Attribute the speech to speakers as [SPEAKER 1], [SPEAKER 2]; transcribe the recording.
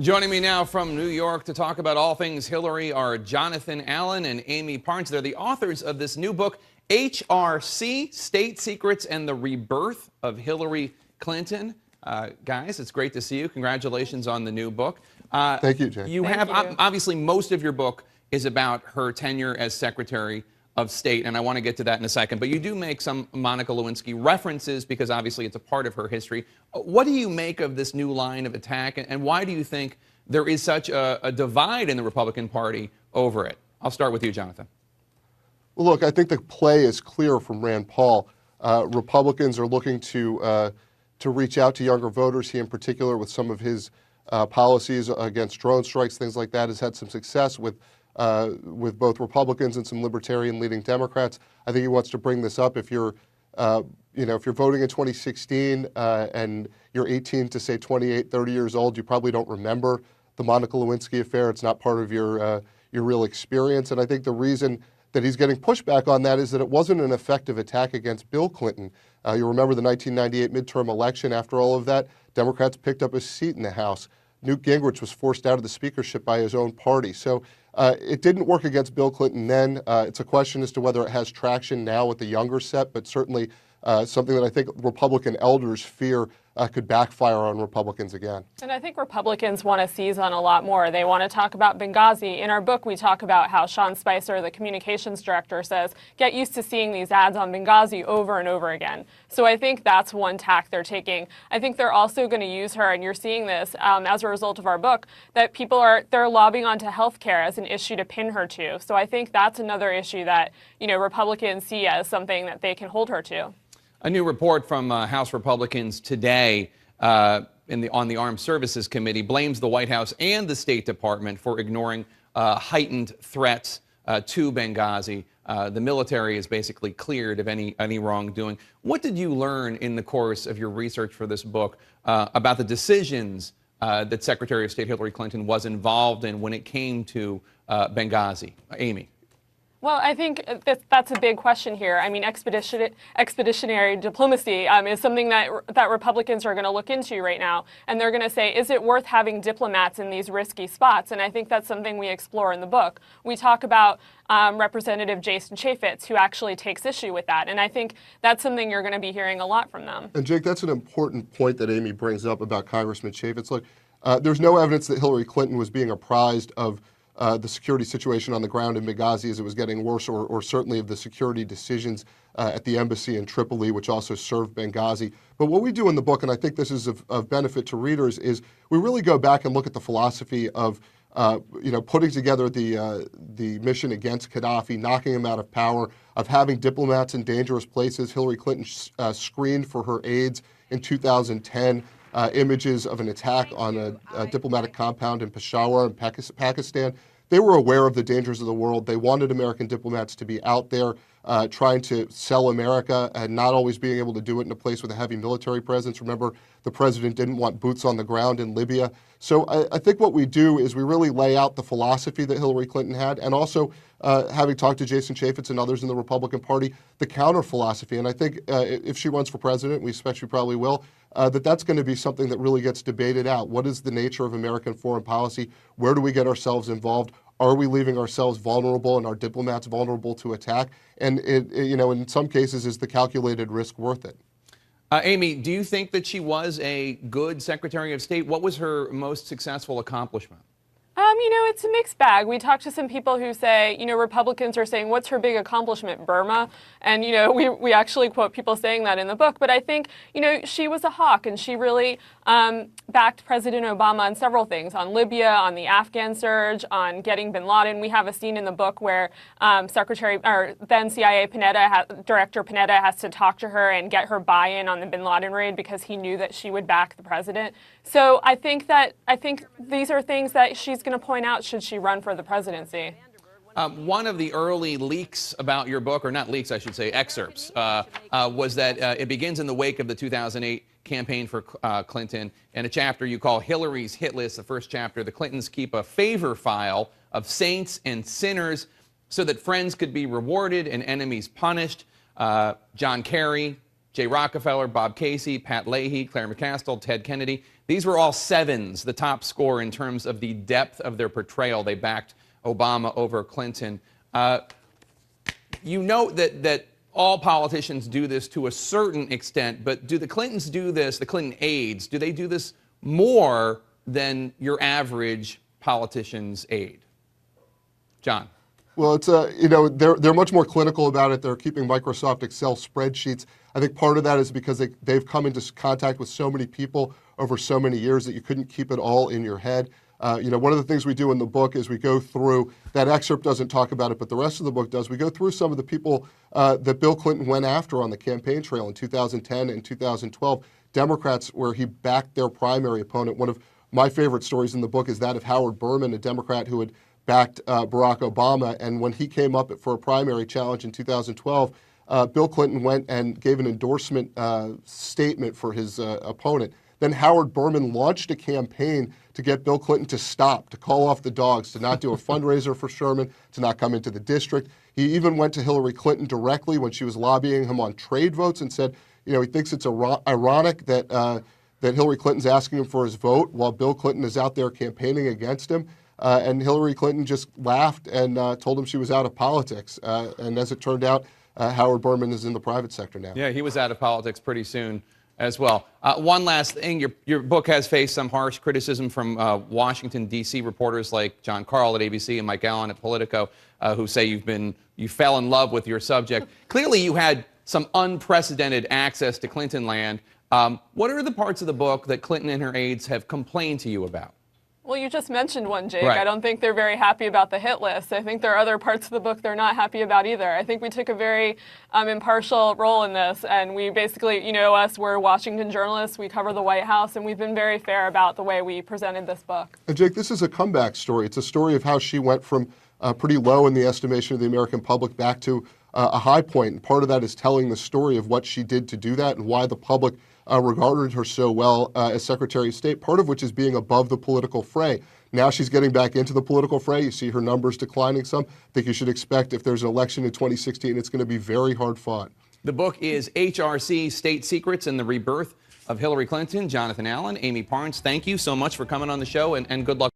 [SPEAKER 1] Joining me now from New York to talk about all things Hillary are Jonathan Allen and Amie Parnes. They're the authors of this new book, HRC, State Secrets and the Rebirth of Hillary Clinton. Guys, it's great to see you. Congratulations on the new book.
[SPEAKER 2] Thank you, Jay.
[SPEAKER 1] Obviously, most of your book is about her tenure as Secretary of State, and I want to get to that in a second. But you do make some Monica Lewinsky references because obviously it's a part of her history. What do you make of this new line of attack, and why do you think there is such a divide in the Republican Party over it? I'll start with you, Jonathan.
[SPEAKER 2] Well, look, I think the play is clear from Rand Paul. Republicans are looking to reach out to younger voters. He, in particular, with some of his policies against drone strikes, things like that, has had some success with both Republicans and some libertarian-leaning Democrats. I think he wants to bring this up. If you're, if you're voting in 2016 and you're 18 to say 28, 30 years old, you probably don't remember the Monica Lewinsky affair. It's not part of your real experience. And I think the reason that he's getting pushback on that is that it wasn't an effective attack against Bill Clinton. You remember the 1998 midterm election. After all of that, Democrats picked up a seat in the House. Newt Gingrich was forced out of the speakership by his own party. So it didn't work against Bill Clinton then. It's a question as to whether it has traction now with the younger set, but certainly something that I think Republican elders fear could backfire on Republicans again.
[SPEAKER 3] And I think Republicans want to seize on a lot more. They want to talk about Benghazi. In our book, we talk about how Sean Spicer, the communications director, says, get used to seeing these ads on Benghazi over and over again. So I think that's one tack they're taking. I think they're also going to use her, and you're seeing this as a result of our book, that they're lobbying onto health care as an issue to pin her to. So I think that's another issue that, Republicans see as something that they can hold her to.
[SPEAKER 1] A new report from House Republicans today on the Armed Services Committee blames the White House and the State Department for ignoring heightened threats to Benghazi. The military is basically cleared of any wrongdoing. What did you learn in the course of your research for this book about the decisions that Secretary of State Hillary Clinton was involved in when it came to Benghazi? Amie.
[SPEAKER 3] Well, I think that's a big question here. I mean, expeditionary diplomacy is something that Republicans are going to look into right now. And they're going to say, is it worth having diplomats in these risky spots? And I think that's something we explore in the book. We talk about Representative Jason Chaffetz, who actually takes issue with that. And I think that's something you're going to be hearing a lot from them.
[SPEAKER 2] And Jake, that's an important point that Amie brings up about Congressman Chaffetz. Look, there's no evidence that Hillary Clinton was being apprised of the security situation on the ground in Benghazi as it was getting worse, or certainly of the security decisions at the embassy in Tripoli, which also served Benghazi. But what we do in the book, and I think this is of benefit to readers, is we really go back and look at the philosophy of putting together the mission against Gaddafi, knocking him out of power, of having diplomats in dangerous places. Hillary Clinton screened for her aides in 2010 images of an attack on a diplomatic compound in Peshawar in Pakistan. They were aware of the dangers of the world. They wanted American diplomats to be out there trying to sell America and not always being able to do it in a place with a heavy military presence. Remember, the president didn't want boots on the ground in Libya. So I think what we do is we really lay out the philosophy that Hillary Clinton had, and also, having talked to Jason Chaffetz and others in the Republican Party, the counter philosophy. And I think if she runs for president, we expect she probably will, that's going to be something that really gets debated out. What is the nature of American foreign policy? Where do we get ourselves involved? Are we leaving ourselves vulnerable and our diplomats vulnerable to attack? And in some cases, is the calculated risk worth it?
[SPEAKER 1] Amie, do you think that she was a good Secretary of State? What was her most successful accomplishment?
[SPEAKER 3] It's a mixed bag. We talked to some people who say, Republicans are saying, what's her big accomplishment, Burma? And, we actually quote people saying that in the book. But I think, she was a hawk, and she really backed President Obama on several things, on Libya, on the Afghan surge, on getting bin Laden. We have a scene in the book where then CIA Director Panetta has to talk to her and get her buy-in on the bin Laden raid because he knew that she would back the president. So I think these are things that she's going to point out should she run for the presidency.
[SPEAKER 1] One of the early leaks about your book, or not leaks, I should say, excerpts, was that it begins in the wake of the 2008 campaign for Clinton. And a chapter you call Hillary's Hit List, the first chapter, the Clintons keep a favor file of saints and sinners so that friends could be rewarded and enemies punished. John Kerry, Jay Rockefeller, Bob Casey, Pat Leahy, Claire McCaskill, Ted Kennedy. These were all sevens, the top score in terms of the depth of their portrayal. They backed Obama over Clinton. You note that all politicians do this to a certain extent, but do the Clintons do this, the Clinton aides, do they do this more than your average politician's aide? John.
[SPEAKER 2] Well, it's they're much more clinical about it. They're keeping Microsoft Excel spreadsheets. I think part of that is because they've come into contact with so many people over so many years that you couldn't keep it all in your head. One of the things we do in the book is we go through, that excerpt doesn't talk about it, but the rest of the book does. We go through some of the people that Bill Clinton went after on the campaign trail in 2010 and 2012, Democrats where he backed their primary opponent. One of my favorite stories in the book is that of Howard Berman, a Democrat who had backed Barack Obama, and when he came up for a primary challenge in 2012, Bill Clinton went and gave an endorsement statement for his opponent. Then Howard Berman launched a campaign to get Bill Clinton to stop, to call off the dogs, to not do a fundraiser for Sherman, to not come into the district. He even went to Hillary Clinton directly when she was lobbying him on trade votes and said, he thinks it's ironic that that Hillary Clinton's asking him for his vote while Bill Clinton is out there campaigning against him. And Hillary Clinton just laughed and told him she was out of politics. And as it turned out, Howard Berman is in the private sector now.
[SPEAKER 1] Yeah, he was out of politics pretty soon as well. One last thing, your book has faced some harsh criticism from Washington, D.C. reporters like John Carl at ABC and Mike Allen at Politico, who say you fell in love with your subject. Clearly, you had some unprecedented access to Clinton land. What are the parts of the book that Clinton and her aides have complained to you about?
[SPEAKER 3] Well, you just mentioned one, Jake.
[SPEAKER 1] Right.
[SPEAKER 3] I don't think they're very happy about the hit list. I think there are other parts of the book they're not happy about either. I think we took a very impartial role in this, and we basically, we're Washington journalists. We cover the White House, and we've been very fair about the way we presented this book.
[SPEAKER 2] And Jake, this is a comeback story. It's a story of how she went from pretty low in the estimation of the American public back to a high point. And part of that is telling the story of what she did to do that and why the public regarded her so well as Secretary of State, part of which is being above the political fray. Now she's getting back into the political fray. You see her numbers declining some. I think you should expect if there's an election in 2016, it's going to be very hard fought.
[SPEAKER 1] The book is HRC, State Secrets and the Rebirth of Hillary Clinton. Jonathan Allen, Amie Parnes, thank you so much for coming on the show, and good luck.